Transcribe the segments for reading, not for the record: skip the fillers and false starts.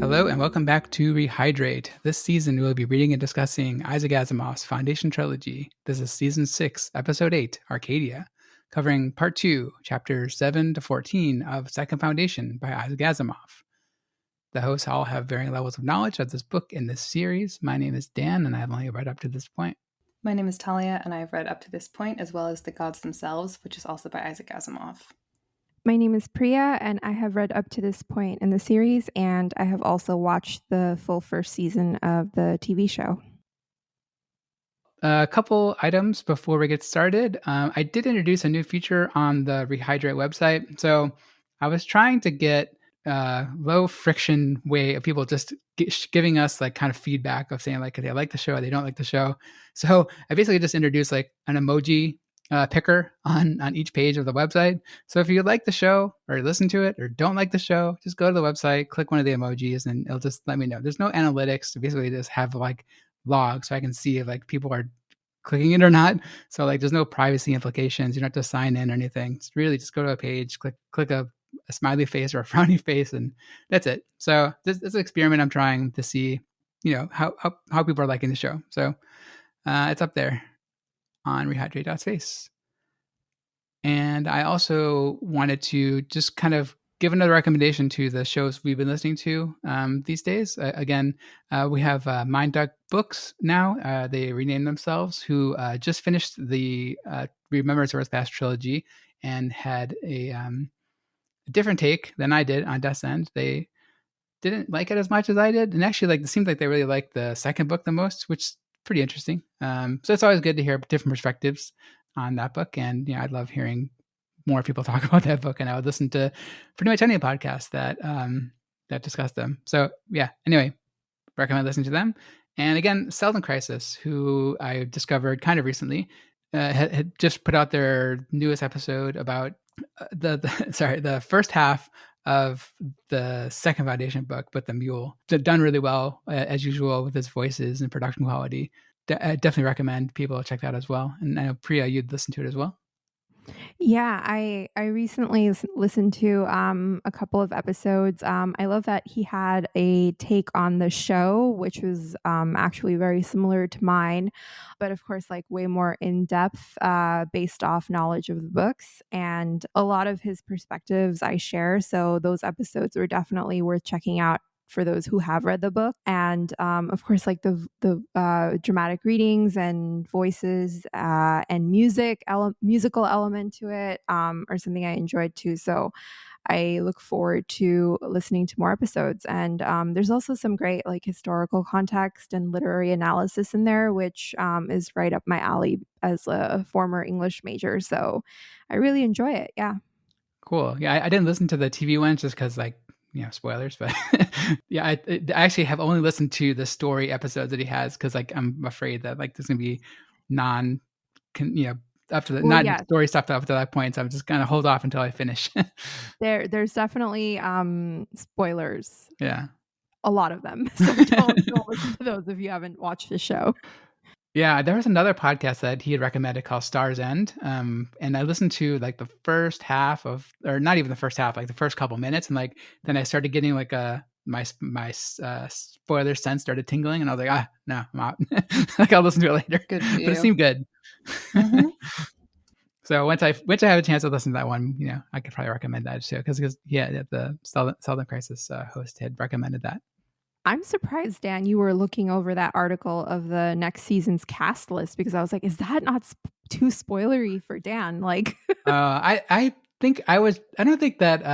Hello and welcome back to Rehydrate. This season we'll be reading and discussing Isaac Asimov's Foundation Trilogy. This is Season 6, Episode 8, Arcadia, covering Part 2, Chapters 7 to 14 of Second Foundation by Isaac Asimov. The hosts all have varying levels of knowledge of this book in this series. My name is Dan and I've only read up to this point. My name is Talia and I've read up to this point, as well as The Gods Themselves, which is also by Isaac Asimov. My name is Priya, and I have read up to this point in the series, and I have also watched the full first season of the TV show. A couple items before we get started. I did introduce a new feature on the Rehydrate website. So I was trying to get a low friction way of people just giving us like kind of feedback of saying like, they like the show, they don't like the show. So I basically just introduced like an emoji picker on each page of the website. So if you like the show or listen to it or don't like the show, just go to the website, click one of the emojis, and it'll just let me know. There's no analytics to basically just have like logs so I can see if like people are clicking it or not. So like there's no privacy implications. You don't have to sign in or anything. It's really just go to a page, click a smiley face or a frowny face, and that's it. So this is an experiment I'm trying to see, how people are liking the show. So it's up there on rehydrate.space. And I also wanted to just kind of give another recommendation to the shows we've been listening to these days. We have Mind Duck Books now. They renamed themselves, who just finished the Remembrance of Earth Past trilogy and had a different take than I did on Death's End. They didn't like it as much as I did. And actually, it seemed like they really liked the second book the most, which pretty interesting. So it's always good to hear different perspectives on that book. And I'd love hearing more people talk about that book. And I would listen to pretty much any podcast that discuss them. So anyway, recommend listening to them. And again, Seldon Crisis, who I discovered kind of recently, had just put out their newest episode about the first half of the second Foundation book, but the Mule. Done really well, as usual, with his voices and production quality. I definitely recommend people check that out as well. And I know, Priya, you'd listen to it as well. Yeah, I recently listened to a couple of episodes. I love that he had a take on the show, which was actually very similar to mine, but of course, like way more in depth, based off knowledge of the books, and a lot of his perspectives I share. So those episodes were definitely worth checking out for those who have read the book. And of course, like the dramatic readings and voices and musical element to it are something I enjoyed too. So I look forward to listening to more episodes. And there's also some great like historical context and literary analysis in there, which is right up my alley as a former English major. So I really enjoy it. Yeah. Cool. Yeah, I didn't listen to the TV one just because spoilers, but I actually have only listened to the story episodes that he has because I'm afraid that there's gonna be up to the story stuff up to that point. So I'm just gonna hold off until I finish. There's definitely spoilers. Yeah, a lot of them. So don't listen to those if you haven't watched the show. Yeah, there was another podcast that he had recommended called Star's End, and I listened to the first half or not even the first half, the first couple minutes, and then I started getting my spoiler sense started tingling, and I was like, no, I'm out. I'll listen to it later. Good for you. But it seemed good. Mm-hmm. So once I have a chance to listen to that one, I could probably recommend that too, because the Seldon Crisis host had recommended that. I'm surprised, Dan, you were looking over that article of the next season's cast list, because I was like, is that not too spoilery for Dan? I think I was. I don't think that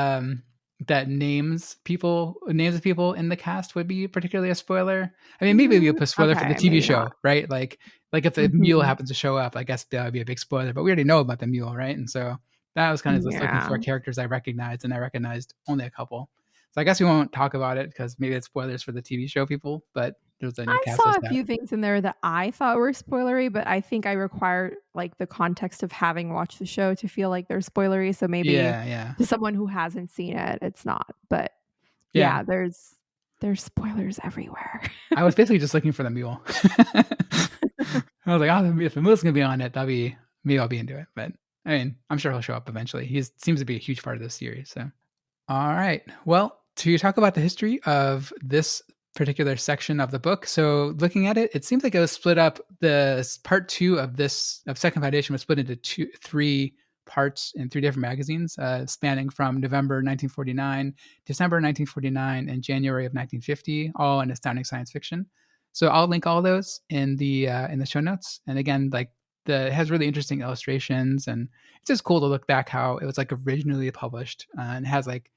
that names of people in the cast would be particularly a spoiler. I mean, maybe it'd be a spoiler for the TV show, not. Right? Like if the mule happens to show up, I guess that would be a big spoiler. But we already know about the mule, right? And so that was kind of just looking for characters I recognized, and I recognized only a couple. So I guess we won't talk about it because maybe it's spoilers for the TV show people, but there's a new cast list. I saw a few things in there that I thought were spoilery, but I think I require the context of having watched the show to feel like they're spoilery. So maybe to someone who hasn't seen it, it's not. But there's spoilers everywhere. I was basically just looking for the mule. I was like, if the mule's gonna be on it, maybe I'll be into it. But I mean, I'm sure he'll show up eventually. He seems to be a huge part of this series. So. All right. Well, to talk about the history of this particular section of the book. So looking at it, it seems like it was split up. The part two of Second Foundation was split into three parts in three different magazines, spanning from November 1949, December 1949, and January of 1950, all in astounding science fiction. So I'll link all those in the show notes. And again, like it has really interesting illustrations, and it's just cool to look back how it was like originally published, and has like,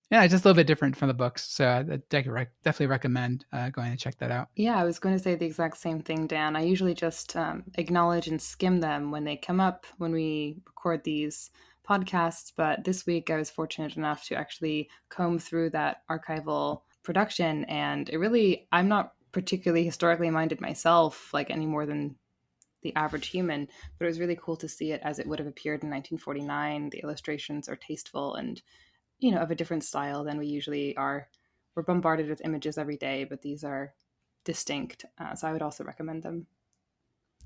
yeah, it's just a little bit different from the books. So I definitely recommend going and check that out. Yeah, I was going to say the exact same thing, Dan. I usually just acknowledge and skim them when they come up when we record these podcasts. But this week I was fortunate enough to actually comb through that archival production. And I'm not particularly historically minded myself, like any more than the average human, but it was really cool to see it as it would have appeared in 1949. The illustrations are tasteful and, of a different style than we usually are. We're bombarded with images every day, but these are distinct. So I would also recommend them.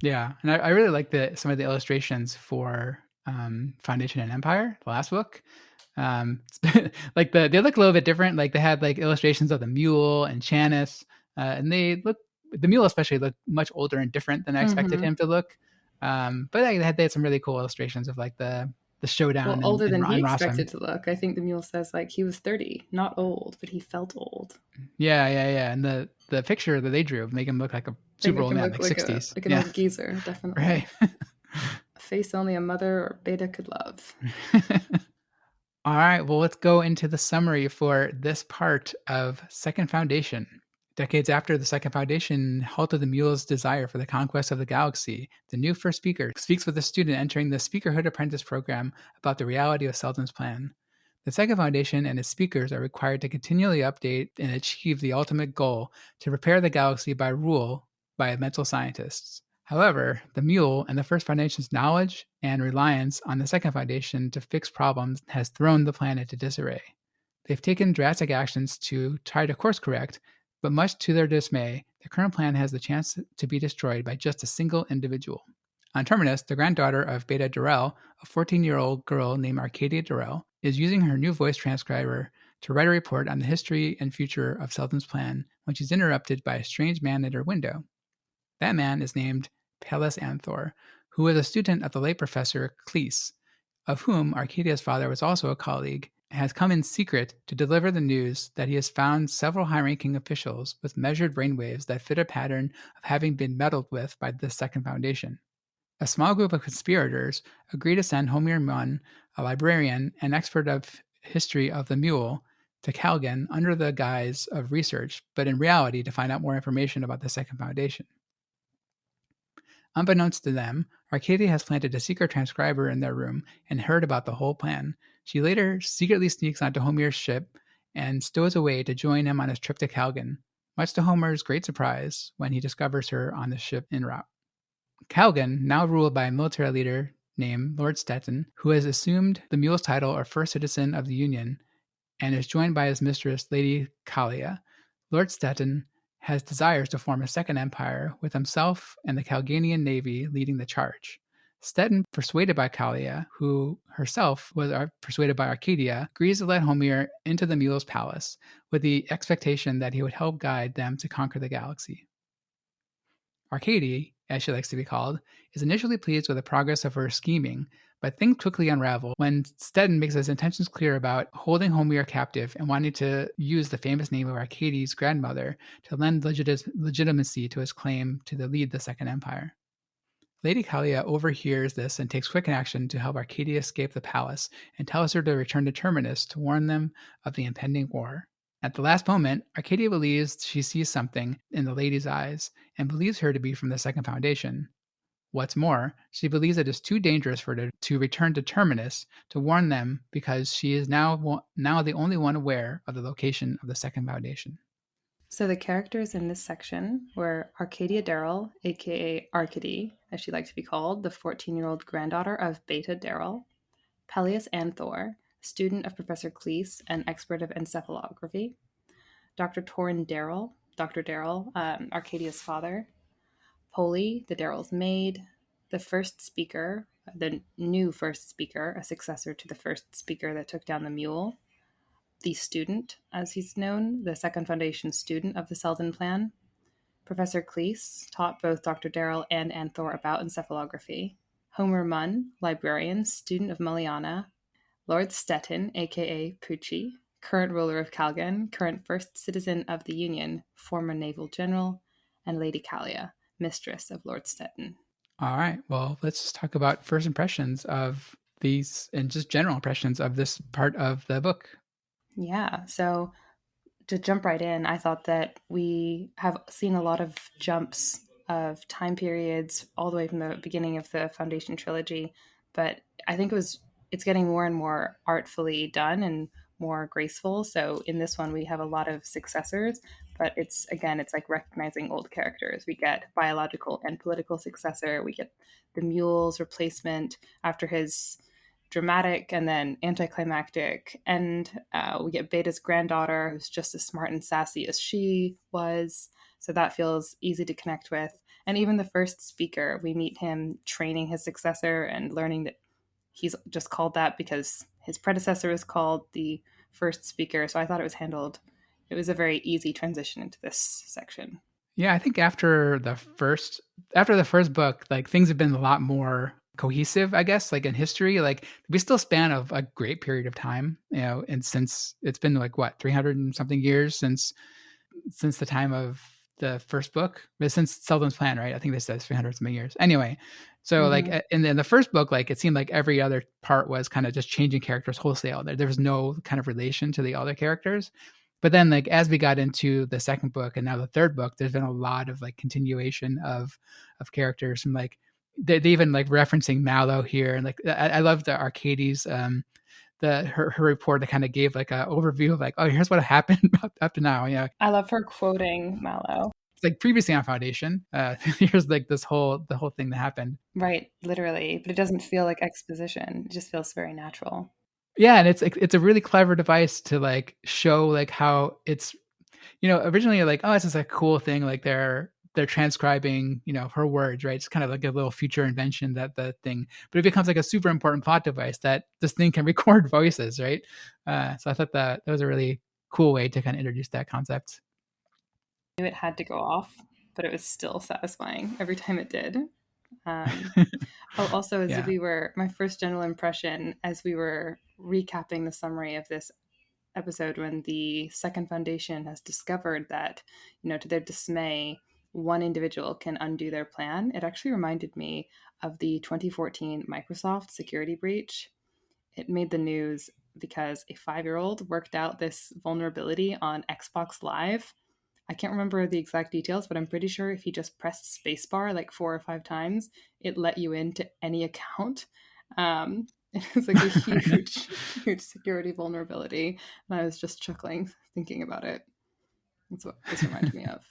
Yeah, and I really like some of the illustrations for Foundation and Empire, the last book. Like they look a little bit different. Like they had like illustrations of the mule and Chanis, and the mule especially looked much older and different than I expected him to look. But they had some really cool illustrations of like the showdown older than he Rossum. expected to look. I think the mule says like he was 30, not old, but he felt old. Yeah. And the picture that they drew make him look like a super old man, like 60s. Like an old geezer, definitely. Right. A face only a mother or beta could love. All right, well, let's go into the summary for this part of Second Foundation. Decades after the Second Foundation halted the mule's desire for the conquest of the galaxy, the new first speaker speaks with a student entering the Speakerhood Apprentice program about the reality of Seldon's plan. The Second Foundation and its speakers are required to continually update and achieve the ultimate goal to prepare the galaxy by rule by mental scientists. However, the Mule and the First Foundation's knowledge and reliance on the Second Foundation to fix problems has thrown the planet into disarray. They've taken drastic actions to try to course correct, but much to their dismay, the current plan has the chance to be destroyed by just a single individual. On Terminus, the granddaughter of Beta Durrell, a 14-year-old girl named Arcadia Durrell, is using her new voice transcriber to write a report on the history and future of Seldon's plan when she's interrupted by a strange man at her window. That man is named Pallas Anthor, who was a student of the late Professor Cleese, of whom Arcadia's father was also a colleague, has come in secret to deliver the news that he has found several high-ranking officials with measured brainwaves that fit a pattern of having been meddled with by the Second Foundation. A small group of conspirators agree to send Homir Munn, a librarian and expert of history of the mule, to Calgan under the guise of research, but in reality to find out more information about the Second Foundation. Unbeknownst to them, Arcadia has planted a secret transcriber in their room and heard about the whole plan. She later secretly sneaks onto Homer's ship and stows away to join him on his trip to Calgan, much to Homer's great surprise when he discovers her on the ship en route. Calgan, now ruled by a military leader named Lord Stettin, who has assumed the mule's title of First Citizen of the Union and is joined by his mistress, Lady Callia. Lord Stettin has desires to form a second empire, with himself and the Calganian navy leading the charge. Stettin, persuaded by Callia, who herself was persuaded by Arcadia, agrees to let Homir into the mule's palace, with the expectation that he would help guide them to conquer the galaxy. Arkady, as she likes to be called, is initially pleased with the progress of her scheming, but things quickly unravel when Stettin makes his intentions clear about holding Homir captive and wanting to use the famous name of Arkady's grandmother to lend legitimacy to his claim to lead the Second Empire. Lady Callia overhears this and takes quick action to help Arcadia escape the palace and tells her to return to Terminus to warn them of the impending war. At the last moment, Arcadia believes she sees something in the lady's eyes and believes her to be from the Second Foundation. What's more, she believes it is too dangerous for her to return to Terminus to warn them because she is now the only one aware of the location of the Second Foundation. So the characters in this section were Arcadia Darrell, aka Arkady, as she liked to be called, the 14-year-old granddaughter of Beta Darrell; Pallas Anthor, student of Professor Cleese and expert of encephalography; Dr. Torrin Darrell, Dr. Darrell, Arcadia's father; Polly, the Darrell's maid; the first speaker, the new first speaker, a successor to the first speaker that took down the mule; the student, as he's known, the second foundation student of the Seldon plan. Professor Cleese taught both Dr. Darrell and Ann Thor about encephalography. Homer Munn, librarian, student of Mulliana. Lord Stettin, aka Poochie, current ruler of Calgan, current first citizen of the Union, former naval general, and Lady Callia, mistress of Lord Stettin. All right. Well, let's just talk about first impressions of these and just general impressions of this part of the book. Yeah. So to jump right in, I thought that we have seen a lot of jumps of time periods all the way from the beginning of the Foundation trilogy, but I think it's getting more and more artfully done and more graceful. So in this one, we have a lot of successors, but it's like recognizing old characters. We get biological and political successor. We get the mule's replacement after his dramatic and then anticlimactic. And we get Beta's granddaughter, who's just as smart and sassy as she was. So that feels easy to connect with. And even the first speaker, we meet him training his successor and learning that he's just called that because his predecessor is called the first speaker. So I thought it was a very easy transition into this section. Yeah, I think after the first book, like things have been a lot more cohesive, I guess, like in history. Like we still span of a great period of time, and since it's been like what, 300 and something years since the time of the first book, but since Seldon's plan, right? I think this says 300 something years. Anyway, so like in the first book, like it seemed like every other part was kind of just changing characters wholesale. There was no kind of relation to the other characters. But then like as we got into the second book and now the third book, there's been a lot of like continuation of characters, and like they even like referencing Mallow here, and like I love the Arcady's her report that kind of gave like an overview of like, oh, here's what happened up to now. Yeah, I love her quoting Mallow. it's like previously on Foundation. Here's like the whole thing that happened. Right, literally, but it doesn't feel like exposition. It just feels very natural. Yeah, and it's a really clever device to like show like how it's, originally like, oh, it's just a cool thing, like they're transcribing, her words, right? It's kind of like a little future invention, that the thing, but it becomes like a super important plot device that this thing can record voices, right? So I thought that was a really cool way to kind of introduce that concept. I knew it had to go off, but it was still satisfying every time it did. Also, Yeah. my first general impression as we were recapping the summary of this episode, when the second foundation has discovered that, to their dismay, one individual can undo their plan, it actually reminded me of the 2014 Microsoft security breach. It made the news because a 5-year-old worked out this vulnerability on Xbox Live. I can't remember the exact details, but I'm pretty sure if you just pressed spacebar like 4 or 5 times, it let you into any account. It was like a huge, huge security vulnerability. And I was just chuckling thinking about it. That's what this reminded me of.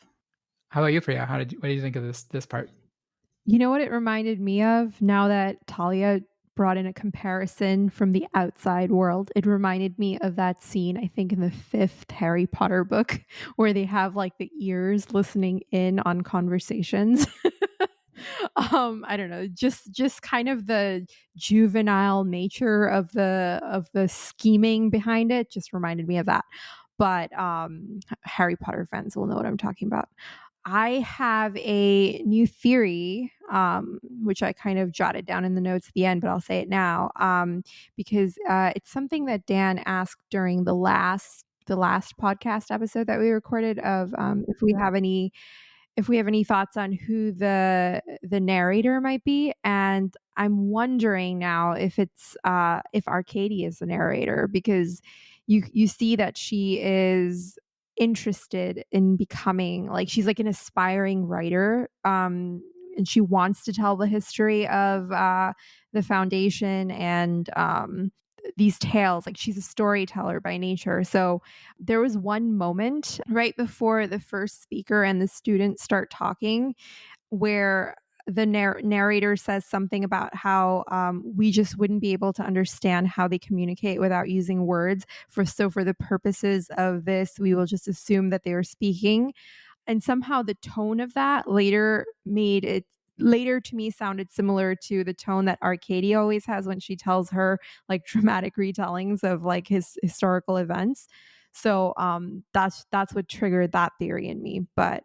How about you, Priya? What do you think of this part? You know what it reminded me of, now that Talia brought in a comparison from the outside world? It reminded me of that scene, I think, in the 5th Harry Potter book, where they have like the ears listening in on conversations. I don't know, just kind of the juvenile nature of the scheming behind it just reminded me of that. But Harry Potter fans will know what I'm talking about. I have a new theory, which I kind of jotted down in the notes at the end, but I'll say it now, because it's something that Dan asked during the last podcast episode that we recorded, of if we have any thoughts on who the narrator might be. And I'm wondering now if it's if Arkady is the narrator, because you see that she is interested in becoming, like, she's like an aspiring writer, and she wants to tell the history of the foundation and these tales. Like, she's a storyteller by nature. So there was one moment right before the first speaker and the students start talking where the narrator says something about how we just wouldn't be able to understand how they communicate without using words. For the purposes of this, we will just assume that they are speaking. And somehow the tone of that later made it later to me sounded similar to the tone that Arkady always has when she tells her like dramatic retellings of like his historical events. So that's what triggered that theory in me. But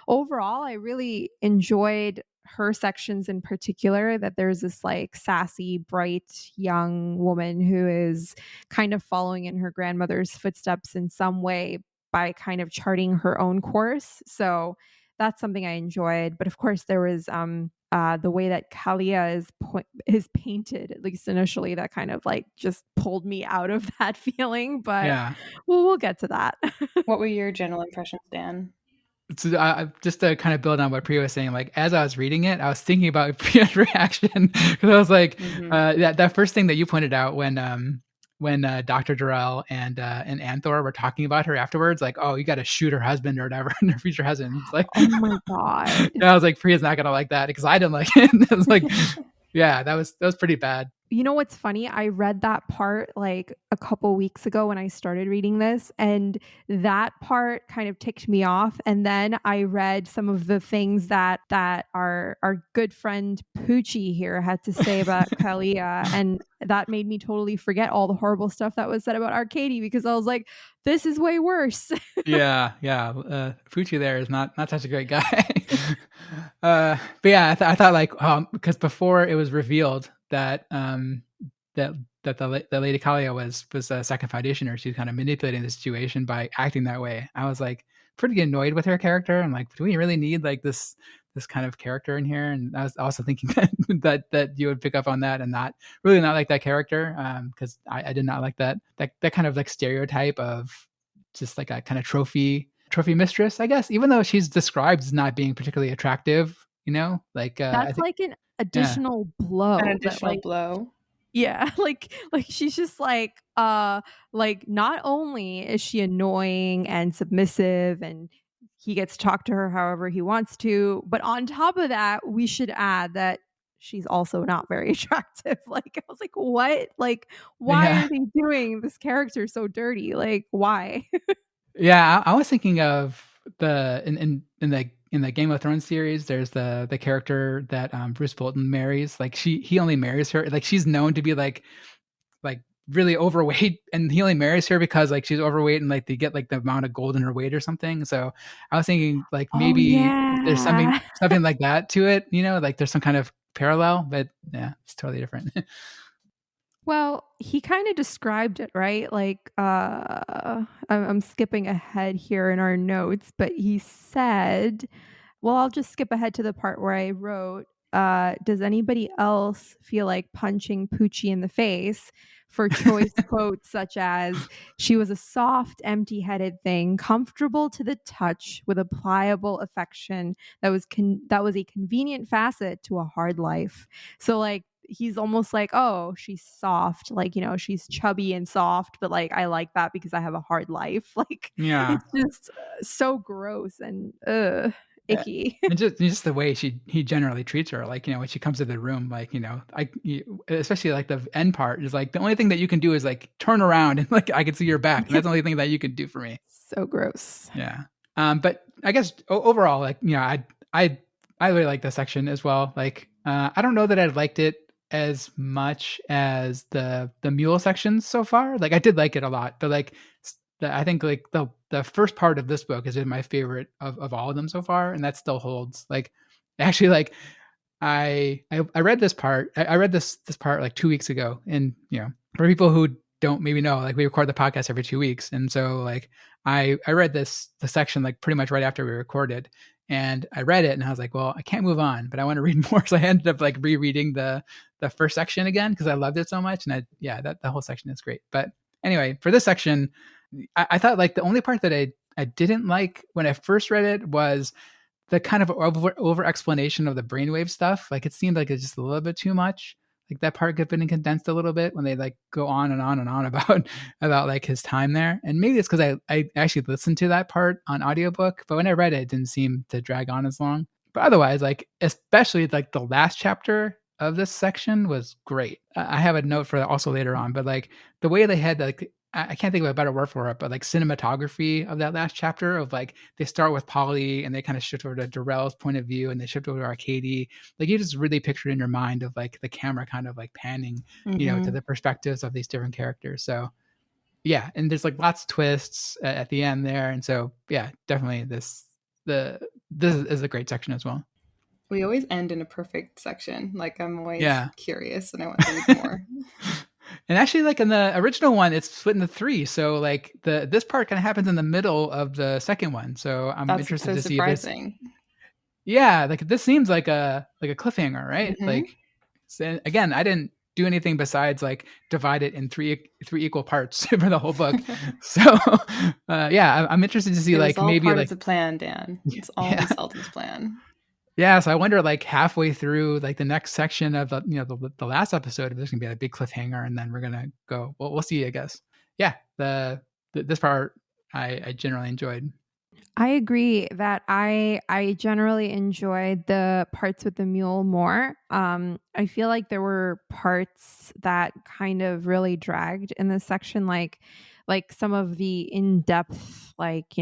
overall, I really enjoyed her sections in particular, that there's this like sassy, bright young woman who is kind of following in her grandmother's footsteps in some way by kind of charting her own course. So that's something I enjoyed. But of course, there was the way that Callia is painted, at least initially, that kind of like just pulled me out of that feeling. But Yeah. we'll get to that. What were your general impressions, Dan? So just to kind of build on what Priya was saying, like as I was reading it, I was thinking about Priya's reaction because I was like, that first thing that you pointed out when Dr. Durrell and Anthor were talking about her afterwards, like, oh, you got to shoot her husband or whatever, and her future husband. It's like, oh my god! I was like, Priya's not gonna like that because I didn't like it. It was like, yeah, that was pretty bad. You know what's funny? I read that part like a couple weeks ago when I started reading this, and that part kind of ticked me off. And then I read some of the things that our good friend Poochie here had to say about Callia, and that made me totally forget all the horrible stuff that was said about Arkady, because I was like, this is way worse. Yeah. Fucci there is not such a great guy. But yeah, I thought like because before it was revealed that the Lady Callia was a second foundationer, she's kind of manipulating the situation by acting that way. I was like pretty annoyed with her character. I'm like, do we really need like this kind of character in here? And I was also thinking that you would pick up on that and not like that character, because I did not like that kind of like stereotype of just like a kind of trophy mistress, I guess, even though she's described as not being particularly attractive, like I That's think, like an yeah, additional blow. An That additional like blow. yeah, like she's just like not only is she annoying and submissive and he gets to talk to her however he wants to, but on top of that, we should add that she's also not very attractive. Like I was like, what? Like why yeah. are they doing this character so dirty? Like why? Yeah, I was thinking of the in the Game of Thrones series. There's the character that Bruce Bolton marries. Like he only marries her. Like she's known to be like really overweight, and he only marries her because like she's overweight and like they get like the amount of gold in her weight or something. So I was thinking like Oh maybe there's yeah. something like that to it. Like there's some kind of parallel, but yeah, it's totally different. Well, he kind of described it, right? Like, I'm skipping ahead here in our notes, but he said, well, I'll just skip ahead to the part where I wrote, does anybody else feel like punching Poochie in the face for choice quotes such as, she was a soft, empty headed thing, comfortable to the touch with a pliable affection that was a convenient facet to a hard life. So, like, he's almost like, oh, she's soft, like, she's chubby and soft, but like I like that because I have a hard life. Like Yeah. it's just so gross and Yeah. icky. And just the way he generally treats her, like, when she comes to the room, like, especially like the end part is like the only thing that you can do is like turn around and like I can see your back, and that's the only thing that you can do for me. So gross. Yeah. But I guess overall, like, I really like this section as well. Like, I don't know that I liked it as much as the mule sections so far. Like, I did like it a lot, but like, I think like the first part of this book has been my favorite of all of them so far, and that still holds. Like, actually, like I read this part. I read this part like 2 weeks ago, and for people who don't maybe know, like we record the podcast every 2 weeks, and so like I read the section like pretty much right after we recorded, and I read it, and I was like, well, I can't move on, but I want to read more, so I ended up like rereading the first section again because I loved it so much, and that the whole section is great. But anyway, for this section, I thought like the only part that I didn't like when I first read it was the kind of over explanation of the brainwave stuff. Like it seemed like it's just a little bit too much. Like that part could have been condensed a little bit when they like go on and on and on about like his time there. And maybe it's because I actually listened to that part on audiobook, but when I read it, it didn't seem to drag on as long. But otherwise, like especially like the last chapter of this section was great. I have a note for that also later on, but like the way they had like I can't think of a better word for it, but like cinematography of that last chapter of like they start with Polly and they kind of shift over to Darrell's point of view and they shift over to Arkady. Like you just really picture in your mind of like the camera kind of like panning, to the perspectives of these different characters. So yeah, and there's like lots of twists at the end there, and so yeah, definitely this is a great section as well. We always end in a perfect section. Like I'm always Yeah. curious and I want to read more. And actually, like in the original one, it's split into three. So like this part kind of happens in the middle of the second one. So I'm That's interested so to see this. surprising. Yeah, like this seems like a cliffhanger, right? Mm-hmm. Like, so again, I didn't do anything besides like divide it in three equal parts for the whole book. So yeah, I'm interested to see It was like all maybe part of like the plan, Dan. It's all in yeah. Seldon's plan. Yeah, so I wonder, like halfway through, like the next section of the last episode, if there's gonna be a big cliffhanger, and then we're gonna go. Well, we'll see, I guess. Yeah, this part I generally enjoyed. I agree that I generally enjoyed the parts with the mule more. I feel like there were parts that kind of really dragged in this section, like some of the in-depth, like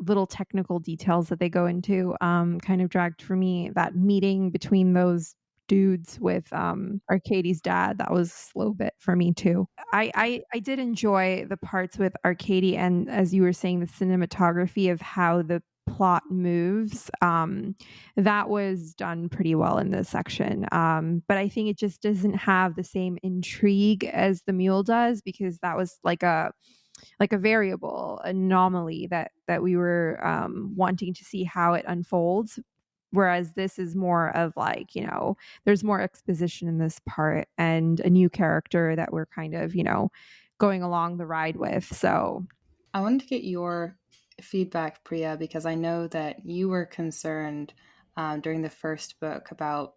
little technical details that they go into, kind of dragged for me. That meeting between those dudes with Arcady's dad, that was a slow bit for me too. I did enjoy the parts with Arkady and, as you were saying, the cinematography of how the plot moves. That was done pretty well in this section. But I think it just doesn't have the same intrigue as the mule does, because that was like a variable anomaly that we were wanting to see how it unfolds. Whereas this is more of like, there's more exposition in this part and a new character that we're kind of, going along the ride with. So I wanted to get your feedback, Priya, because I know that you were concerned during the first book about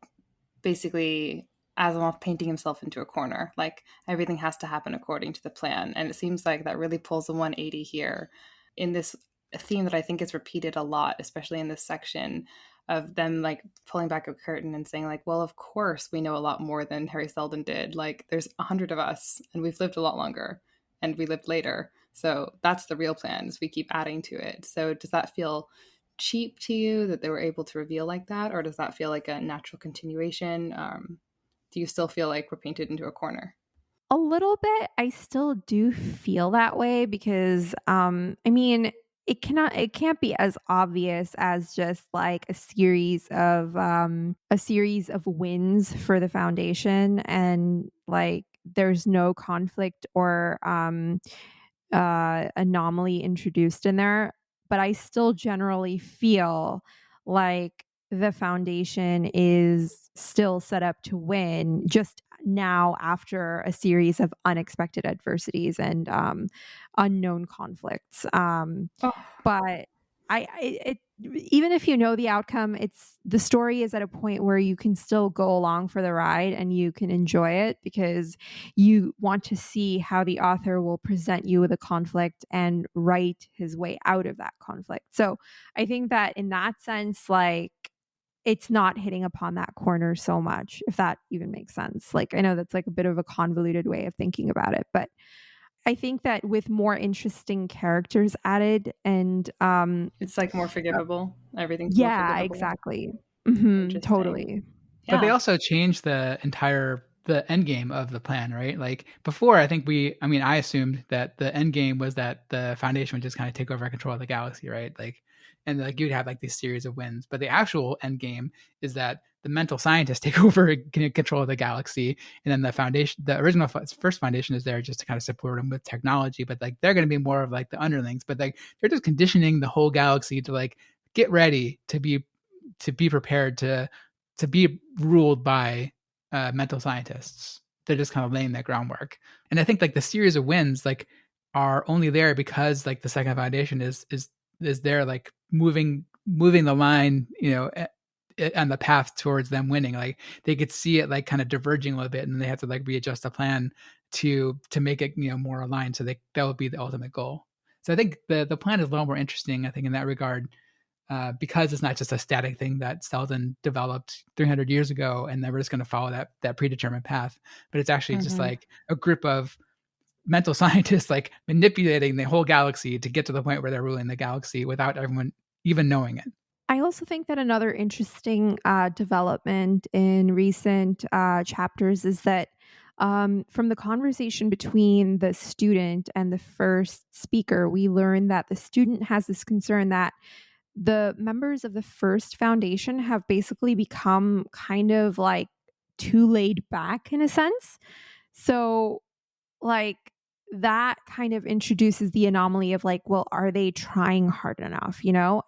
basically Asimov painting himself into a corner. Like everything has to happen according to the plan. And it seems like that really pulls a 180 here in this theme that I think is repeated a lot, especially in this section of them like pulling back a curtain and saying like, well, of course we know a lot more than Harry Seldon did. Like there's 100 of us and we've lived a lot longer and we lived later. So that's the real plan, is we keep adding to it. So does that feel cheap to you that they were able to reveal like that, or does that feel like a natural continuation? Do you still feel like we're painted into a corner? a little bit, I still do feel that way because, I mean, it can't be as obvious as just like a series of wins for the foundation, and like there's no conflict or anomaly introduced in there. But I still generally feel like the foundation is still set up to win, just now after a series of unexpected adversities and unknown conflicts. Oh, But it even if you know the outcome, it's the story is at a point where you can still go along for the ride and you can enjoy it because you want to see how the author will present you with a conflict and write his way out of that conflict. So I think that in that sense, like, it's not hitting upon that corner so much, if that even makes sense. Like, I know that's like a bit of a convoluted way of thinking about it, but I think that with more interesting characters added and it's like more forgivable. Everything's more yeah, forgivable. exactly. Interesting. Totally. But they Yeah. also changed the end game of the plan, right? Like before, I assumed that the end game was that the Foundation would just kind of take over control of the galaxy, right? Like, and like you'd have like this series of wins. But the actual end game is that the mental scientists take over control of the galaxy, and then the Foundation, the original first Foundation, is there just to kind of support them with technology. But like they're going to be more of like the underlings. But like they're just conditioning the whole galaxy to like get ready to be prepared to be ruled by mental scientists. They're just kind of laying that groundwork. And I think like the series of wins like are only there because like the second foundation is there like moving the line, on the path towards them winning. Like they could see it like kind of diverging a little bit, and they have to like readjust the plan to make it more aligned. So that would be the ultimate goal. So I think the plan is a little more interesting. I think in that regard, because it's not just a static thing that Seldon developed 300 years ago, and then we're just going to follow that predetermined path. But it's actually just Mm-hmm. like a group of mental scientists like manipulating the whole galaxy to get to the point where they're ruling the galaxy without everyone even knowing it. I also think that another interesting development in recent chapters is that from the conversation between the student and the first speaker, we learn that the student has this concern that the members of the first foundation have basically become kind of like too laid back in a sense. So, like, that kind of introduces the anomaly of like, well, are they trying hard enough,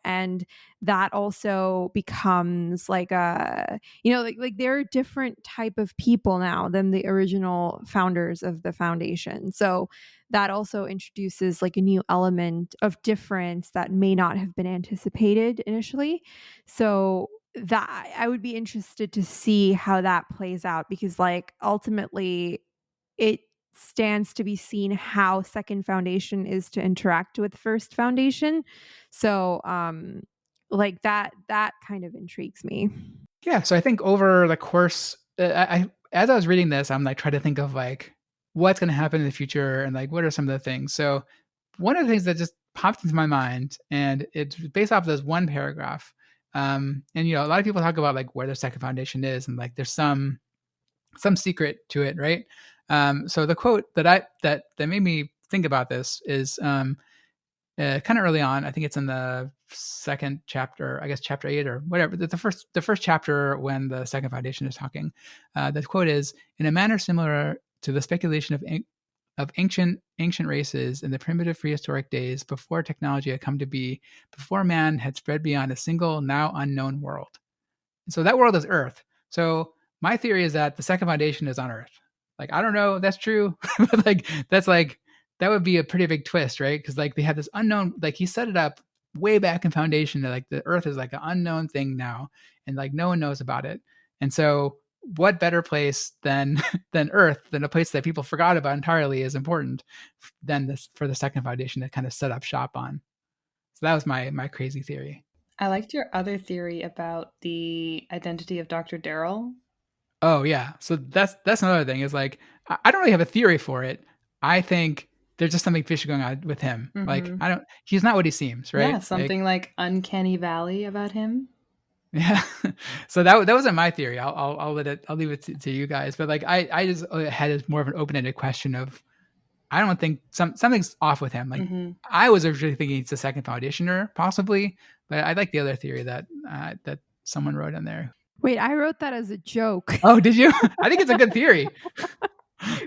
and that also becomes like a, like there are different type of people now than the original founders of the foundation. So that also introduces like a new element of difference that may not have been anticipated initially. So that I would be interested to see how that plays out, because like ultimately it stands to be seen how second foundation is to interact with first foundation. So like that kind of intrigues me. Yeah, so I think over the course, I as I was reading this, I'm like trying to think of like what's going to happen in the future and like what are some of the things. So one of the things that just popped into my mind, and it's based off of this one paragraph. And a lot of people talk about like where the second foundation is, and like there's some secret to it, right? So the quote that made me think about this is kind of early on. I think it's in the second chapter, I guess chapter 8 or whatever. The first chapter when the second foundation is talking. The quote is, "In a manner similar to the speculation of ancient races in the primitive prehistoric days before technology had come to be, before man had spread beyond a single now unknown world." And so that world is Earth. So my theory is that the second foundation is on Earth. Like I don't know if that's true, but like that's like that would be a pretty big twist, right? Because like they had this unknown, like he set it up way back in foundation that like the Earth is like an unknown thing now, and like no one knows about it. And so what better place than than Earth, than a place that people forgot about entirely is important than this for the second foundation to kind of set up shop on. So that was my crazy theory. I liked your other theory about the identity of Dr. Darrell. Oh yeah. So that's another thing is like I don't really have a theory for it. I think there's just something fishy going on with him. Like Mm-hmm. he's not what he seems, Yeah, right? Like something like Uncanny Valley about him. yeah. So that wasn't my theory. I'll leave it to you guys. But like I just had more of an open ended question of I don't think something's off with him. Like Mm-hmm. I was originally thinking he's a second foundationer possibly, but I like the other theory that that someone wrote in there. Wait, I wrote that as a joke. Oh, did you? I think it's a good theory.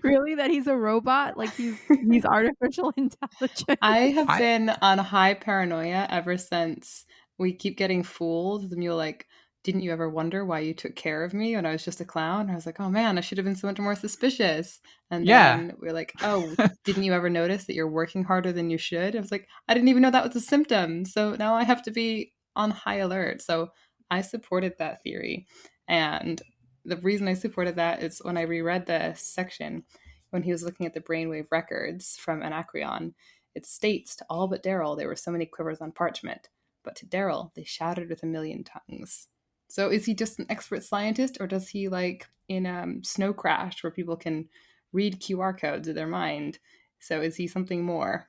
Really, that he's a robot, like he's artificial intelligence? I have I been on high paranoia ever since we keep getting fooled. The mule like, didn't you ever wonder why you took care of me when I was just a clown? I was like, oh man, I should have been so much more suspicious. And yeah. then we're like, oh, didn't you ever notice that you're working harder than you should? I was like, I didn't even know that was a symptom. So now I have to be on high alert. So I supported that theory. And the reason I supported that is when I reread the section, when he was looking at the brainwave records from Anacreon, it states to all but Darrell there were so many quivers on parchment, but to Darrell they shouted with a million tongues. So is he just an expert scientist, or does he like in Snow Crash where people can read QR codes of their mind? So is he something more?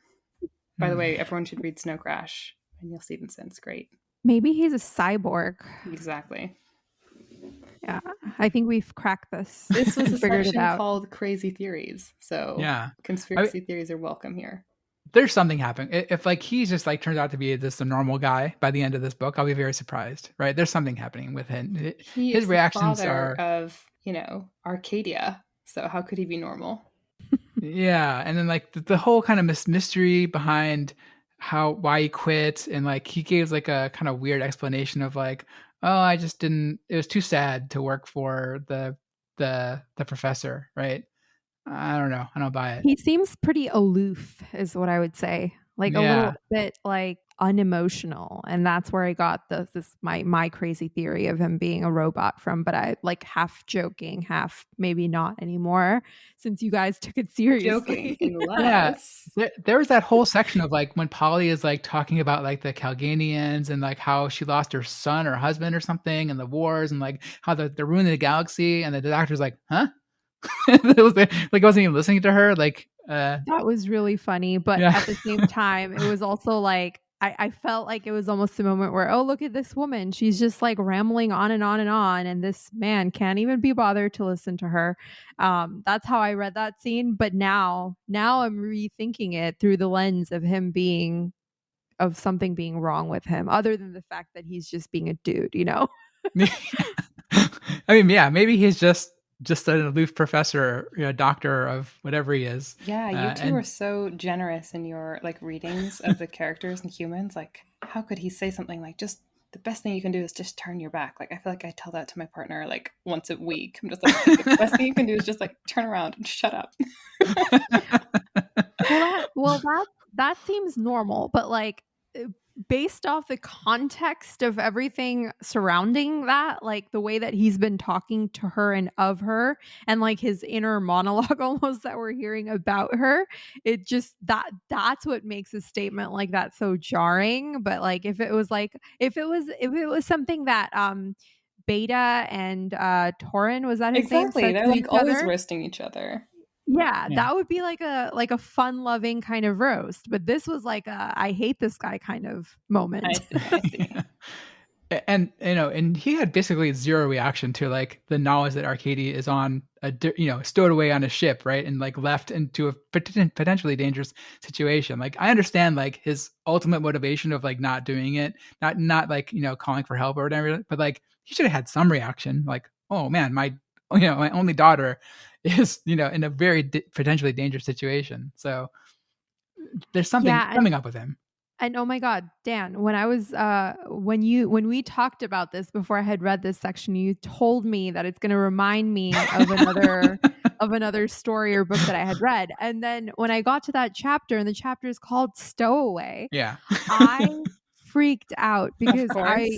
By the way, everyone should read Snow Crash. And Neil Stephenson's great. Maybe he's a cyborg. Exactly. Yeah, I think we've cracked this. This was a figured it section out. called Crazy Theories. So Yeah. conspiracy theories are welcome here. There's something happening. If like he's just like turns out to be just a normal guy by the end of this book, I'll be very surprised. Right? There's something happening with him. He His is the reactions father are of, Arcadia. So how could he be normal? yeah, and then like the whole kind of mystery behind why he quit, and like he gave like a kind of weird explanation of like, oh, I just didn't. It was too sad to work for the professor, right? I don't know. I don't buy it. He seems pretty aloof, is what I would say. Like a little Yeah. bit like unemotional, and that's where I got my crazy theory of him being a robot from. But I like half joking, half maybe not anymore, since you guys took it Joking, seriously. Yeah, unless there was that whole section of like when Polly is like talking about like the Calganians and like how she lost her son or husband or something and the wars and like how they're ruining the galaxy, and the doctor's like, huh? It was like I wasn't even listening to her. Like That was really funny, but Yeah. at the same time, it was also like I felt like it was almost a moment where, oh, look at this woman. She's just like rambling on and on and on, and this man can't even be bothered to listen to her. That's how I read that scene. But now I'm rethinking it through the lens of him being of something being wrong with him, other than the fact that he's just being a dude, you know? I mean, yeah, maybe he's just an aloof professor, doctor of whatever he is. Yeah, you two are And so generous in your like readings of the characters and humans. Like, how could he say something like just the best thing you can do is just turn your back? Like, I feel like I tell that to my partner like once a week. I'm just like, the best thing you can do is just like turn around and shut up. That seems normal, but like based off the context of everything surrounding that, like the way that he's been talking to her and of her, and like his inner monologue almost that we're hearing about her, it just that's what makes a statement like that so jarring. But like if it was something that Beta and Torin, was that his name, Exactly. said They're to like each always other, roasting each other. yeah, yeah. that would be like a fun loving kind of roast. But this was like a I hate this guy kind of moment. I see. And and he had basically zero reaction to like the knowledge that Arcady is on stowed away on a ship, right, and like left into a potentially dangerous situation. Like I understand like his ultimate motivation of like not doing it, not like calling for help or whatever, but like he should have had some reaction, like, oh man, my only daughter is in a very potentially dangerous situation. So there's something Yeah, coming up with him. and oh my god, Dan, when I was when we talked about this before I had read this section, you told me that it's going to remind me of another story or book that I had read. And then when I got to that chapter, and the chapter is called Stowaway, Yeah. I freaked out Of because course.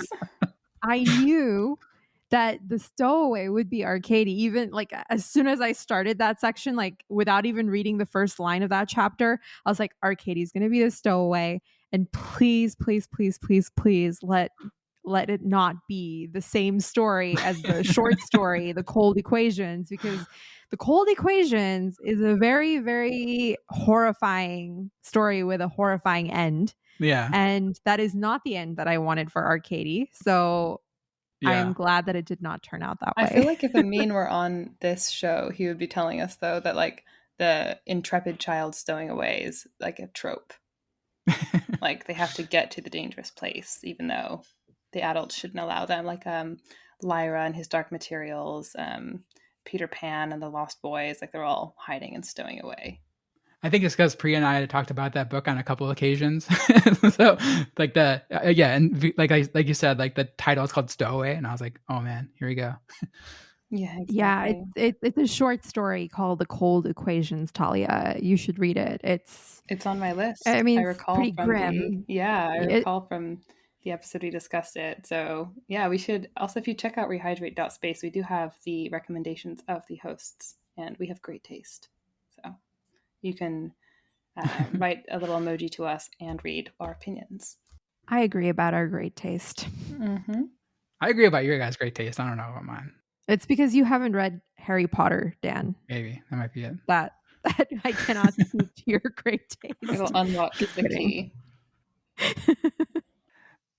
I knew that the stowaway would be Arkady. Even like as soon as I started that section, like without even reading the first line of that chapter, I was like, Arkady's going to be the stowaway, and please, please, please, please, please let it not be the same story as the short story, The Cold Equations, because The Cold Equations is a very, very horrifying story with a horrifying end. Yeah. And that is not the end that I wanted for Arkady. So I am Yeah. glad that it did not turn out that I feel way. like if Amin were on this show, he would be telling us though that like the intrepid child stowing away is like a trope. Like they have to get to the dangerous place, even though the adults shouldn't allow them. Like Lyra and his Dark Materials, Peter Pan and the Lost Boys, like they're all hiding and stowing away. I think it's because Priya and I had talked about that book on a couple of occasions. So like yeah, and like you said, like the title is called Stowaway, and I was like, oh man, here we go. Yeah, Yeah, exactly. it's a short story called The Cold Equations, Talia. You should read it. It's on my I list. mean, I it's recall pretty from the grim. I It, recall from the episode we discussed it. So yeah, we should also, if you check out rehydrate.space, we do have the recommendations of the hosts, and we have great taste. So you can write a little emoji to us and read our opinions. I agree about our great taste. Mm-hmm. I agree about your guys' great taste. I don't know about mine. It's because you haven't read Harry Potter, Dan. Maybe that might be it. That I cannot speak to your great taste. It'll unlock Just the kidding. key.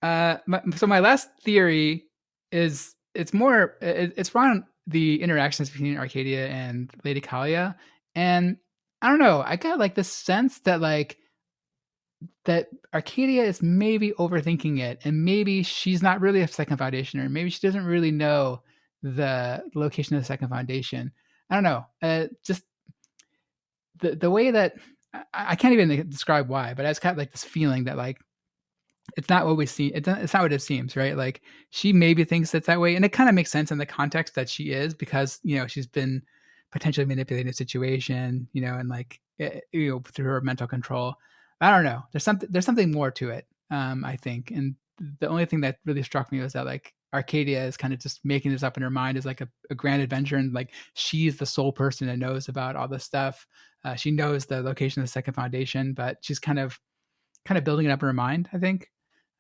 So my last theory is it's around the interactions between Arcadia and Lady Callia, and I don't know. I got like this sense that that Arcadia is maybe overthinking it, and maybe she's not really a second foundation, or maybe she doesn't really know the location of the second foundation. I don't know. Just the way that I can't even describe why, but I just got like this feeling that like it's not what we see. It's not what it seems, right? Like she maybe thinks it's that way, and it kind of makes sense in the context that she is, because she's been potentially manipulating the situation, and like through her mental control. I don't know. There's something more to it. I think, and the only thing that really struck me was that like Arcadia is kind of just making this up in her mind as like a grand adventure, and like she's the sole person that knows about all this stuff. She knows the location of the second foundation, but she's kind of building it up in her mind, I think.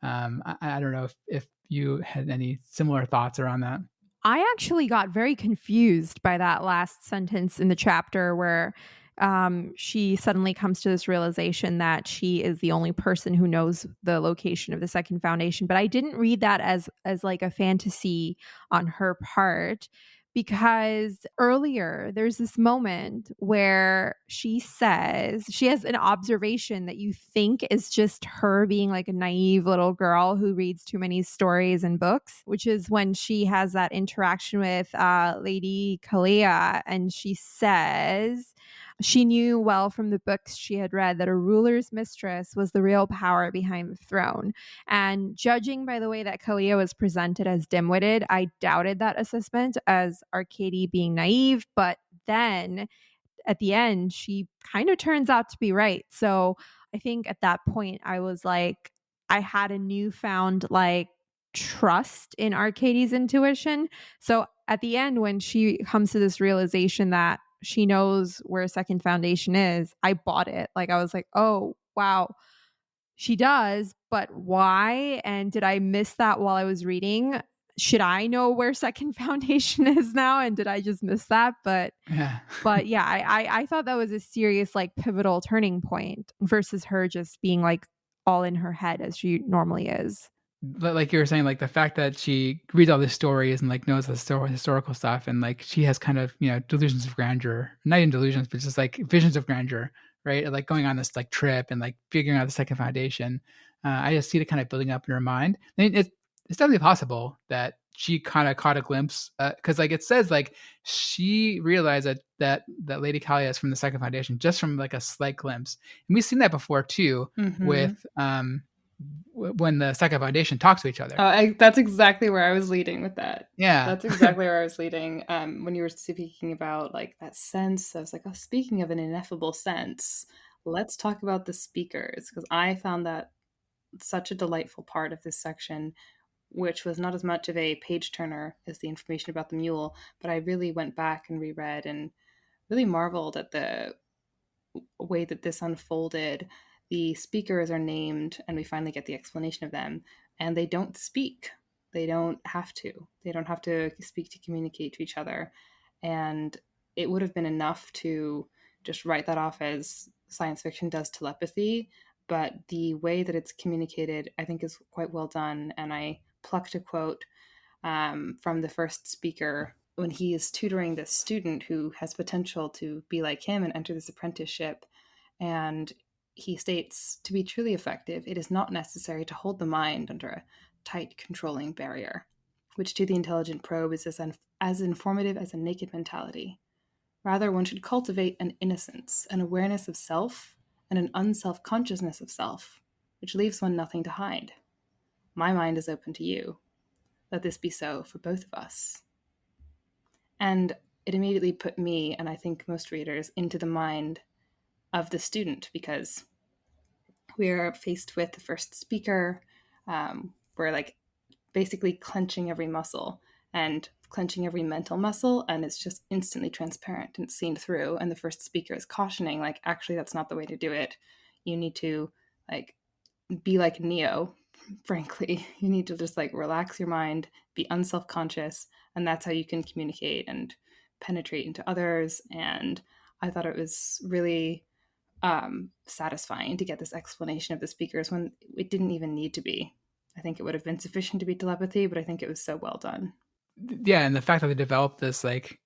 I don't know if you had any similar thoughts around that. I actually got very confused by that last sentence in the chapter where she suddenly comes to this realization that she is the only person who knows the location of the second foundation. But I didn't read that as like a fantasy on her part, because earlier there's this moment where she says she has an observation that you think is just her being like a naive little girl who reads too many stories and books, which is when she has that interaction with Lady Callia, and she says she knew well from the books she had read that a ruler's mistress was the real power behind the throne. And judging by the way that Callia was presented as dim-witted, I doubted that assessment as Arkady being naive. But then at the end, she kind of turns out to be right. So I think at that point, I was like, I had a newfound like trust in Arcady's intuition. So at the end, when she comes to this realization that she knows where Second Foundation is, I bought it. Like, I was like, oh, wow, she does, but why? And did I miss that while I was reading? Should I know where Second Foundation is now? And did I just miss that? Yeah. But yeah, I thought that was a serious like pivotal turning point versus her just being like all in her head as she normally is. Like you were saying, like the fact that she reads all these stories and like knows the historical stuff, and like she has kind of, delusions of grandeur, not even delusions, but just like visions of grandeur, right? Like going on this like trip and like figuring out the second foundation. I just see it kind of building up in her mind. I mean, it's definitely possible that she kind of caught a glimpse, because like it says like she realized that Lady Callia is from the second foundation just from like a slight glimpse, and we've seen that before too, with when the second foundation talks to each other. That's exactly where I was leading with that. Yeah. That's exactly where I was leading. When you were speaking about like that sense, I was like, oh, speaking of an ineffable sense, let's talk about the speakers, because I found that such a delightful part of this section, which was not as much of a page turner as the information about the mule, but I really went back and reread and really marveled at the way that this unfolded. The speakers are named, and we finally get the explanation of them, and they don't speak. They don't have to. They don't have to speak to communicate to each other. And it would have been enough to just write that off as science fiction does telepathy. But the way that it's communicated, I think, is quite well done. And I plucked a quote from the first speaker when he is tutoring this student who has potential to be like him and enter this apprenticeship. And he states, to be truly effective, it is not necessary to hold the mind under a tight controlling barrier, which to the intelligent probe is as informative as a naked mentality. Rather, one should cultivate an innocence, an awareness of self, and an unself-consciousness of self, which leaves one nothing to hide. My mind is open to you. Let this be so for both of us. And it immediately put me, and I think most readers, into the mind of the student, because we are faced with the first speaker. We're like basically clenching every muscle and clenching every mental muscle, and it's just instantly transparent and seen through. And the first speaker is cautioning, like, actually, that's not the way to do it. You need to like be like Neo. Frankly, you need to just like relax your mind, be unself-conscious, and that's how you can communicate and penetrate into others. And I thought it was really satisfying to get this explanation of the speakers when it didn't even need to be. I think it would have been sufficient to be telepathy, but I think it was so well done. Yeah, and the fact that they developed this like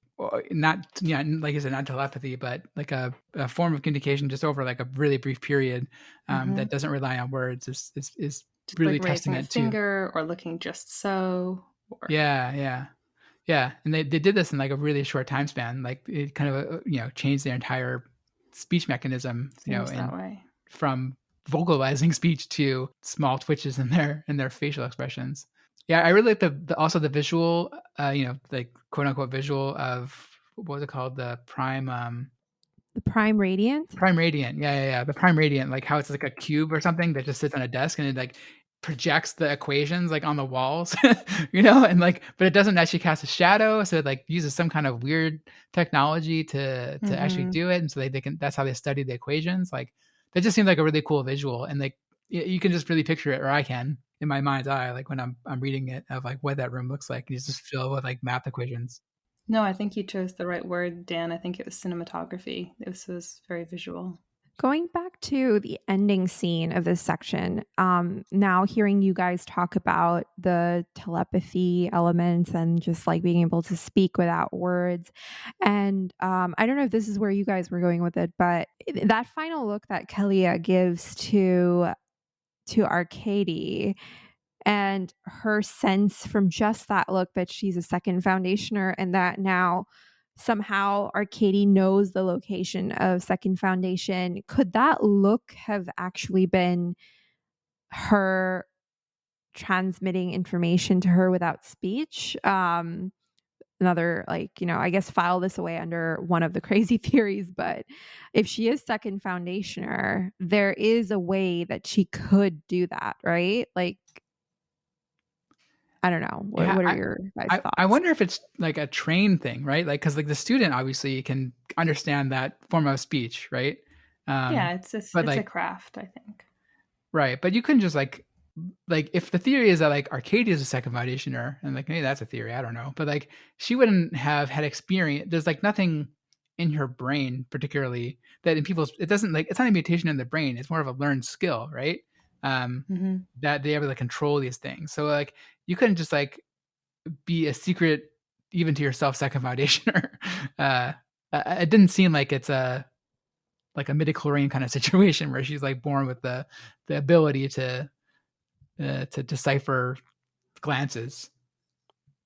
not like I said, not telepathy, but like a form of communication just over like a really brief period, that doesn't rely on words is just really like raising a testament to finger or looking just so. Or... Yeah, and they did this in like a really short time span. Like it kind of changed their entire speech mechanism, Seems that way. from vocalizing speech to small twitches in their facial expressions. Yeah, I really like the also the visual, like quote unquote visual of what was it called, the prime The Prime Radiant. Prime Radiant. Yeah. The Prime Radiant, like how it's like a cube or something that just sits on a desk and it like projects the equations like on the walls, and like, but it doesn't actually cast a shadow. So it like uses some kind of weird technology to actually do it. And so they can, that's how they study the equations. Like that just seems like a really cool visual. And like, you can just really picture it, or I can in my mind's eye, like when I'm reading it, of like what that room looks like. You just fill with like math equations. No, I think you chose the right word, Dan. I think it was cinematography. This was very visual. Going back to the ending scene of this section, now hearing you guys talk about the telepathy elements and just like being able to speak without words. And I don't know if this is where you guys were going with it, but that final look that Callia gives to Arkady and her sense from just that look that she's a second foundationer and that now somehow Arkady knows the location of second foundation. Could that look have actually been her transmitting information to her without speech? Another, like, I guess file this away under one of the crazy theories, but if she is second foundationer, there is a way that she could do that, right? Like, I don't know. Yeah, What are your guys' I thoughts? wonder if it's like a train thing, right? Like, because like the student obviously can understand that form of speech, right? Yeah, Um, but it's a like, craft, I think. right, but you couldn't just like if the theory is that like Arcadia is a second foundationer, and like maybe that's a theory, I don't know, but like she wouldn't have had experience. There's like nothing in her brain particularly that in people's it doesn't like it's not a mutation in the brain. It's more of a learned skill, right? Um, Mm-hmm. that they able to control these things. So like you couldn't just like be a secret even to yourself second foundationer. uh, it didn't seem like it's a like a midichlorian kind of situation where she's like born with the ability to decipher glances.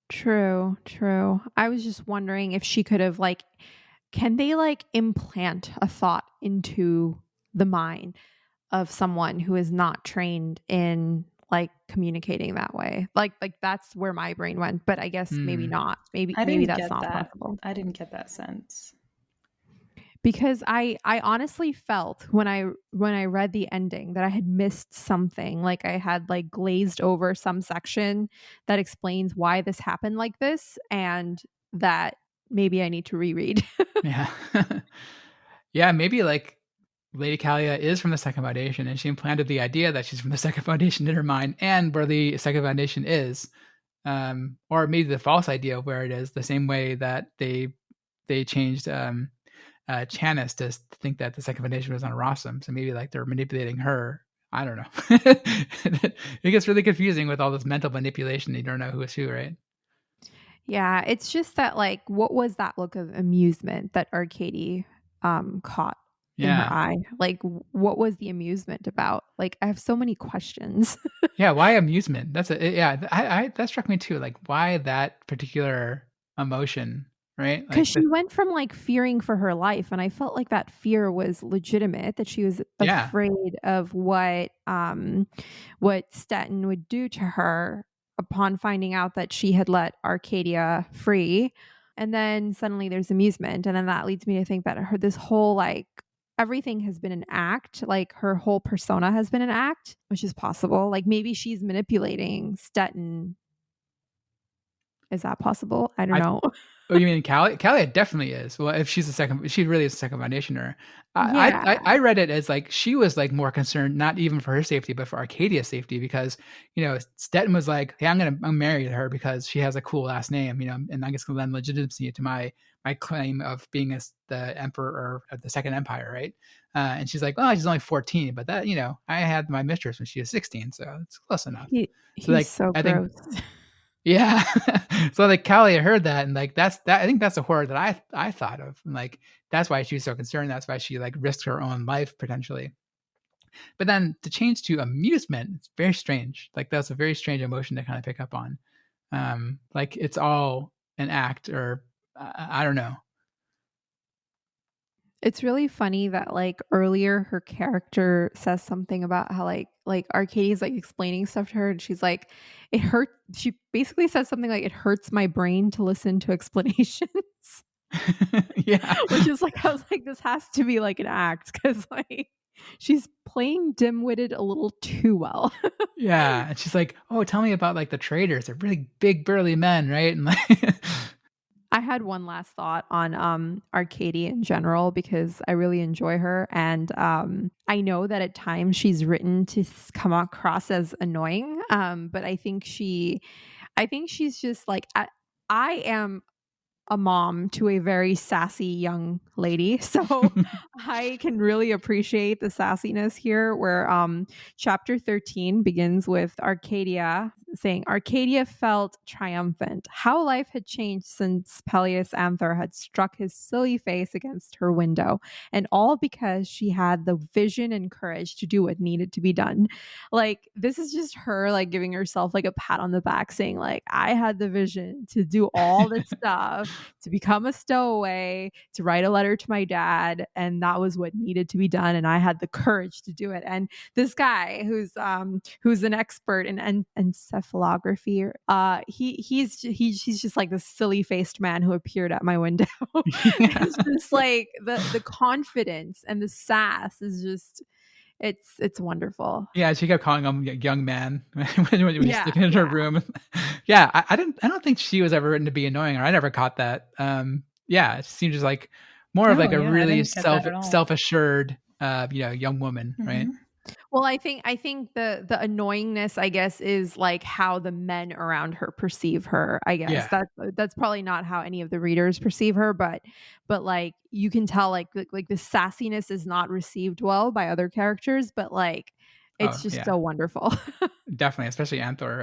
True, true. I was just wondering if she could have like can they like implant a thought into the mind of someone who is not trained in like communicating that way? Like that's where my brain went, but I guess maybe Hmm. not. Maybe I maybe didn't that's get not that. possible. I didn't get that sense. Because I honestly felt when I read the ending that I had missed something, like I had like glazed over some section that explains why this happened like this, and that maybe I need to reread. Yeah. Yeah, maybe like Lady Callia is from the second foundation and she implanted the idea that she's from the second foundation in her mind and where the second foundation is. Or maybe the false idea of where it is, the same way that they changed Chanis to think that the second foundation was on Rossum. So maybe like they're manipulating her. I don't know. It gets really confusing with all this mental manipulation. You don't know who is who, right? Yeah, it's just that like what was that look of amusement that Arkady caught in her Yeah. eye? Like what was the amusement about? Like I have so many questions. Yeah, why amusement? That's a yeah, I that struck me too. Like why that particular emotion, right? Because Like she went from like fearing for her life, and I felt like that fear was legitimate, that she was yeah. afraid of what Stetton would do to her upon finding out that she had let Arcadia free. And then suddenly there's amusement. And then that leads me to think that this whole like everything has been an act, like her whole persona has been an act, which is possible. Like maybe she's manipulating Stetton. Is that possible? I don't I know. Oh, you mean Callie? Callie definitely is. Well, if she's a second, she really is a second foundationer. Yeah. I read it as like she was like more concerned, not even for her safety, but for Arcadia's safety, because Stetton was like, "Hey, I'm married to her because she has a cool last name, and I guess gonna lend legitimacy to my claim of being the emperor of the Second Empire, right?" And she's like, "Well, she's only 14, but that I had my mistress when she was 16, so it's close enough." So He's like, so I think gross. yeah. So, like, Callie heard that, and, like, I think that's a horror that I thought of, and, like, that's why she was so concerned, that's why she, like, risked her own life potentially. But then to change to amusement, it's very strange. Like, that's a very strange emotion to kinda pick up on. Like, it's all an act or I don't know. It's really funny that like earlier her character says something about how like Arcadie's like explaining stuff to her and she's like it hurt she basically says something like it hurts my brain to listen to explanations. Yeah. Which is like I was like this has to be like an act cuz like she's playing dim-witted a little too well. Yeah, and she's like, "Oh, tell me about, like, the traders. They're really big burly men, right?" And, like I had one last thought on Arcadia in general because I really enjoy her, and I know that at times she's written to come across as annoying, but I think she's just like I am a mom to a very sassy young lady. So I can really appreciate the sassiness here, where chapter 13 begins with Arcadia saying, Arcadia felt triumphant. How life had changed since Peleus Anther had struck his silly face against her window. And all because she had the vision and courage to do what needed to be done. Like, this is just her like giving herself like a pat on the back, saying like, I had the vision to do all this stuff, to become a stowaway, to write a letter to my dad, and that was what needed to be done, and I had the courage to do it. And this guy who's an expert in encephalography, he's just like this silly faced man who appeared at my window. It's just like the confidence and the sass is just, it's wonderful. Yeah, she kept calling him young man when you Yeah, stick in her yeah. room. Yeah, I don't think she was ever written to be annoying, or I never caught that. Yeah, it seems just like more of Oh, like a yeah, I really didn't get that at all. self-assured, young woman, right? Well, I think the annoyingness, I guess, is like how the men around her perceive her. I guess Yeah. that's probably not how any of the readers perceive her, but like you can tell like the sassiness is not received well by other characters, but like Oh, it's just yeah. so wonderful. Definitely, especially Anthor,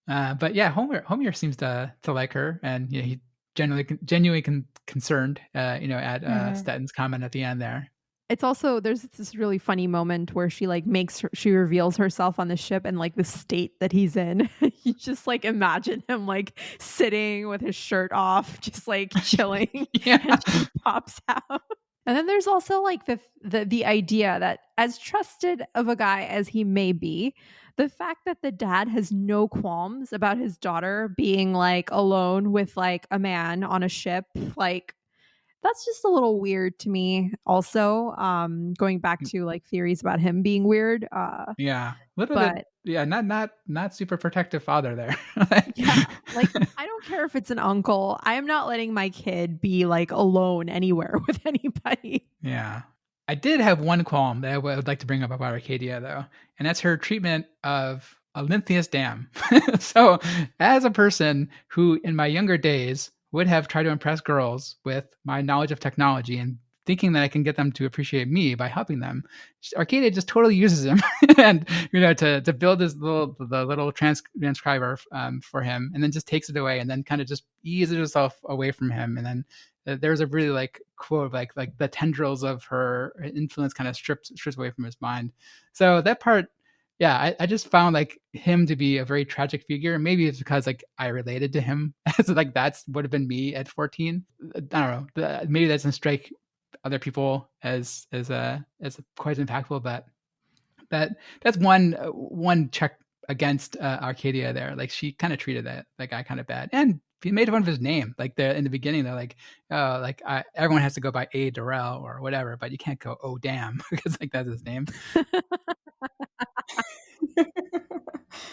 right? But yeah, Homer seems to like her, and he genuinely concerned, at Stetton's comment at the end there. It's also, there's this really funny moment where she like she reveals herself on the ship and like the state that he's in. You just like imagine him like sitting with his shirt off, just like chilling, Yeah. and she pops out. And then there's also like the idea that, as trusted of a guy as he may be, the fact that the dad has no qualms about his daughter being like alone with like a man on a ship, like that's just a little weird to me. Also, going back to like theories about him being weird. Yeah, little bit. But Yeah, not super protective father there. yeah, like I don't care if it's an uncle. I am not letting my kid be like alone anywhere with anybody. Yeah. I did have one qualm that I would like to bring up about Arcadia, though, and that's her treatment of Olympia's dam. So, as a person who, in my younger days, would have tried to impress girls with my knowledge of technology and thinking that I can get them to appreciate me by helping them, Arcadia just totally uses him, and to build this little transcriber for him, and then just takes it away, and then kind of just eases herself away from him, and then there's a really like quote of like the tendrils of her influence kind of strips away from his mind. So that part, yeah, I just found like him to be a very tragic figure. Maybe it's because like I related to him as like that's would have been me at 14. I don't know. Maybe that doesn't strike other people as quite impactful, but that's one check against Arcadia there. Like she kind of treated that guy kind of bad, and he made fun of his name. Like in the beginning, they're like, oh, like everyone has to go by A. Durrell or whatever, but you can't go oh damn because like that's his name.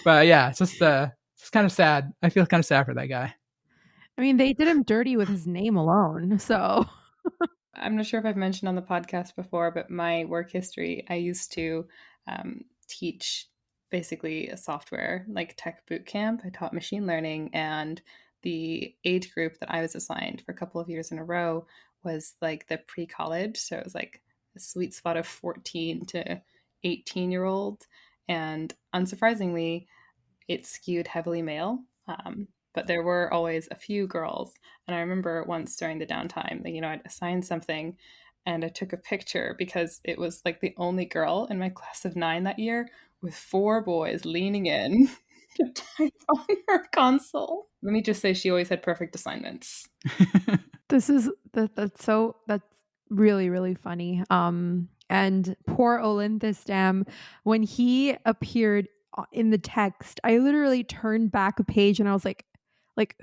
But yeah, it's kind of sad. I feel kind of sad for that guy. I mean, they did him dirty with his name alone. So I'm not sure if I've mentioned on the podcast before, but my work history, I used to teach basically a software like tech boot camp. I taught machine learning, and the age group that I was assigned for a couple of years in a row was like the pre-college. So it was like a sweet spot of 14 to 18-year-old. And unsurprisingly, it skewed heavily male. But there were always a few girls. And I remember once during the downtime, I'd assigned something and I took a picture because it was like the only girl in my class of 9 that year with 4 boys leaning in to type on her console. Let me just say she always had perfect assignments. that's really, really funny. And poor Olympus Dam, when he appeared in the text, I literally turned back a page and I was like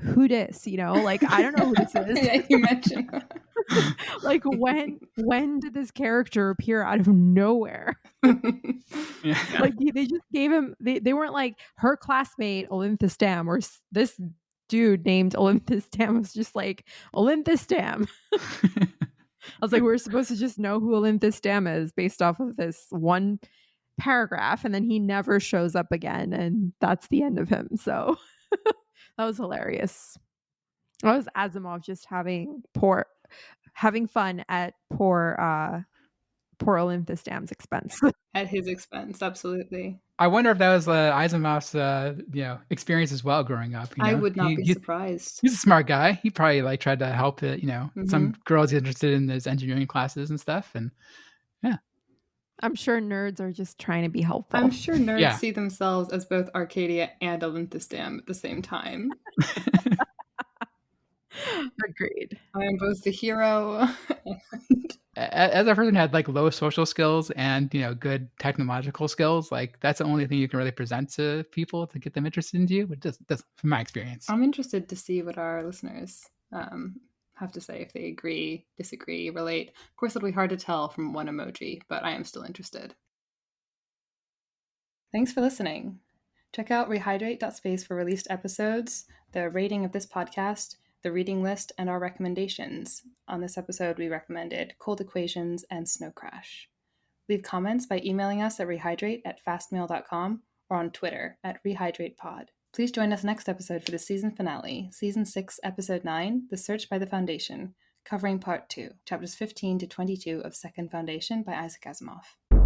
who dis? Like I don't know who this is. Yeah, you mentioned. Like when did this character appear out of nowhere? Yeah. Like they just gave him. They weren't like her classmate Olympus Dam or this dude named Olympus Dam. Was just like Olympus Dam. I was like, we're supposed to just know who Olympus Dam is based off of this one paragraph, and then he never shows up again, and that's the end of him. So that was hilarious. That was Asimov just having fun at poor Olympus Dam's expense. At his expense, absolutely. I wonder if that was Asimov's experience as well growing up. I would not be surprised. He's a smart guy. He probably like tried to help it. Some girls interested in his engineering classes and stuff, and yeah. I'm sure nerds are just trying to be helpful. I'm sure nerds see themselves as both Arcadia and Olympus Dam at the same time. Agreed. I am both the hero and... As a person who had like low social skills and good technological skills, like that's the only thing you can really present to people to get them interested in you. But just from my experience, I'm interested to see what our listeners have to say, if they agree, disagree, relate. Of course, it'll be hard to tell from one emoji, but I am still interested. Thanks for listening. Check out rehydrate.space for released episodes, the rating of this podcast, the reading list, and our recommendations. On this episode, we recommended Cold Equations and Snow Crash. Leave comments by emailing us at rehydrate@fastmail.com or on Twitter at rehydratepod. Please join us next episode for the season finale, Season 6, Episode 9, The Search by the Foundation, covering Part 2, Chapters 15 to 22 of Second Foundation by Isaac Asimov.